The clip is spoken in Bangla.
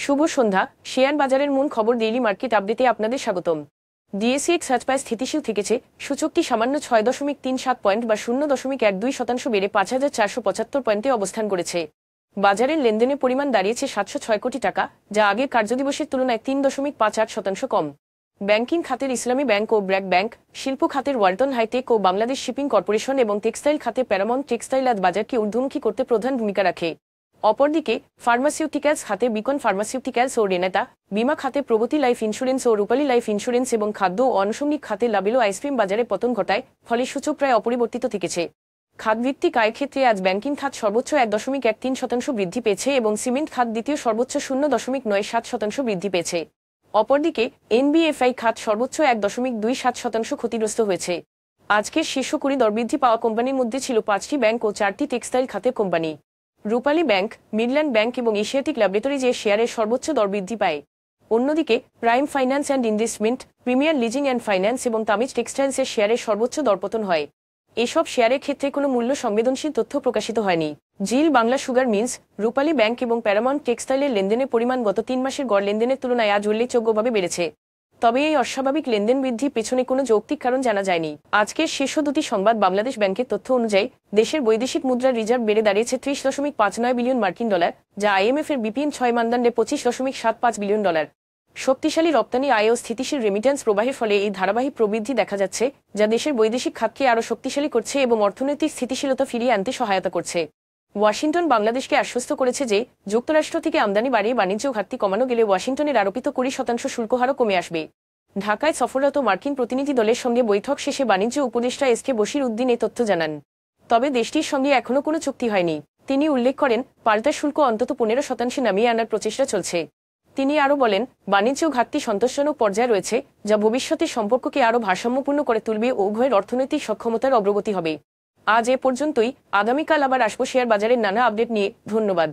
শুভ সন্ধ্যা। শেয়ার বাজারের মূল খবর ডেইলি মার্কেট আপডেটে আপনাদের স্বাগতম। ডিএসইএক্স আজ প্রায় স্থিতিশীল থেকেছে। সূচকটি সামান্য 6.37 পয়েন্ট বা 0.12% বেড়ে 5,475 পয়েন্টে অবস্থান করেছে। বাজারের লেনদেনের পরিমাণ দাঁড়িয়েছে 706 কোটি টাকা, যা আগের কার্যদিবসের তুলনায় 3.58% কম। ব্যাংকিং খাতের ইসলামী ব্যাংক ও ব্র্যাক ব্যাংক, শিল্প খাতের ওয়ালটন হাইটেক ও বাংলাদেশ শিপিং কর্পোরেশন এবং টেক্সটাইল খাতে প্যারামাউন্ট টেক্সটাইল আজ বাজারকে ঊর্ধ্বমুখী করতে প্রধান ভূমিকা রাখে। অপরদিকে ফার্মাসিউটিক্যালস খাতে বিকন ফার্মাসিউটিক্যালস ও রেনেতা, বীমা খাতে প্রগতি লাইফ ইন্স্যুরেন্স ও রূপালী লাইফ ইন্স্যুরেন্স এবং খাদ্য ও আনুষঙ্গিক খাতে লাবেলো আইসক্রিম বাজারে পতন ঘটায়, ফলে সূচক প্রায় অপরিবর্তিত থেকেছে। খাতভিত্তিক আয়ের ক্ষেত্রে আজ ব্যাংকিং খাত সর্বোচ্চ 1.13% বৃদ্ধি পেয়েছে এবং সিমেন্ট খাত দ্বিতীয় সর্বোচ্চ 0.97% বৃদ্ধি পেয়েছে। অপরদিকে এনবিএফআই খাত সর্বোচ্চ 1.27% ক্ষতিগ্রস্ত হয়েছে। আজকের শীর্ষ 20 দরবৃদ্ধি পাওয়া কোম্পানির মধ্যে ছিল 5টি ব্যাংক ও 4টি টেক্সটাইল খাতের কোম্পানি। রূপালী ব্যাংক, মিডল্যান্ড ব্যাংক এবং এশিয়াটিক ল্যাবরেটরিজ এর শেয়ারের সর্বোচ্চ দরবৃদ্ধি পায়। অন্যদিকে prime finance and investment, premier leasing and finance এবং তামিজ টেক্সটাইলসের শেয়ারের সর্বোচ্চ দরপতন হয়। এসব শেয়ারের ক্ষেত্রে কোনো মূল্য সংবেদনশীল তথ্য প্রকাশিত হয়নি। জিল বাংলা সুগার মিলস, রূপালী ব্যাংক এবং প্যারামাউন্ট টেক্সটাইলের লেনদেনের পরিমাণ গত 3 মাসের গড় লেনদেনের তুলনায় আজ উল্লেখযোগ্যভাবে বেড়েছে। তবে এই অস্বাভাবিক লেনদেন বৃদ্ধির পেছনে কোনো যৌক্তিক কারণ জানা যায়নি। আজকের শীর্ষ দুটি সংবাদ বাংলাদেশ ব্যাংকের তথ্য অনুযায়ী দেশের বৈদেশিক মুদ্রার রিজার্ভ বেড়ে দাঁড়িয়েছে 30.59 বিলিয়ন মার্কিন ডলার, যা আইএমএফ এর বিপিএন 6 মানদণ্ডে 25.75 বিলিয়ন ডলার। শক্তিশালী রপ্তানি আয় ও স্থিতিশীল রেমিট্যান্স প্রবাহের ফলে এই ধারাবাহিক প্রবৃদ্ধি দেখা যাচ্ছে, যা দেশের বৈদেশিক খাতকে আরও শক্তিশালী করছে এবং অর্থনৈতিক স্থিতিশীলতা ফিরিয়ে আনতে সহায়তা করছে। ওয়াশিংটন বাংলাদেশকে আশ্বস্ত করেছে যে যুক্তরাষ্ট্র থেকে আমদানি বাড়িয়ে বাণিজ্য ঘাটতি কমানো গেলে ওয়াশিংটনের আরোপিত 20% শুল্ক হারও কমে আসবে। ঢাকায় সফররত মার্কিন প্রতিনিধি দলের সঙ্গে বৈঠক শেষে বাণিজ্য উপদেষ্টা এসকে বশির উদ্দিন এই তথ্য জানান। তবে দেশটির সঙ্গে এখনও কোনো চুক্তি হয়নি। তিনি উল্লেখ করেন, পাল্টা শুল্ক অন্তত 15% নামিয়ে আনার প্রচেষ্টা চলছে। তিনি আরও বলেন, বাণিজ্য ঘাটতি সন্তোষজনক পর্যায়ে রয়েছে, যা ভবিষ্যতের সম্পর্ককে আরও ভারসাম্যপূর্ণ করে তুলবে ও উভয়ের অর্থনৈতিক সক্ষমতার অগ্রগতি হবে। আজ এ পর্যন্তই। আগামীকাল আবার আসবো শেয়ার বাজারের নানা আপডেট নিয়ে। ধন্যবাদ।